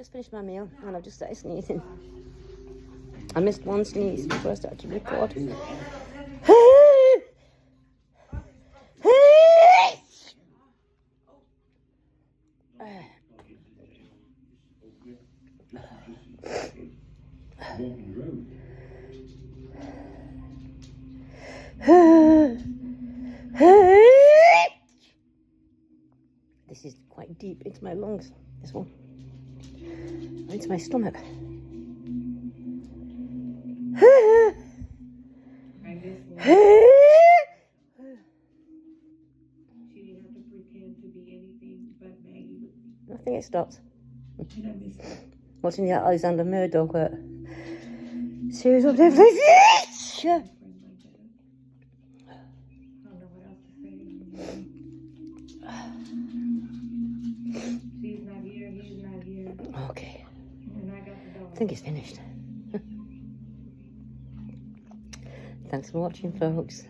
just finished my meal and I've just started sneezing. I missed one sneeze before I started to record. This is quite deep into my lungs, this one. Into my stomach. I think it stopped. Watching the Alexander Murdoch series of Netflix. Okay. I think it's finished. Thanks for watching, folks.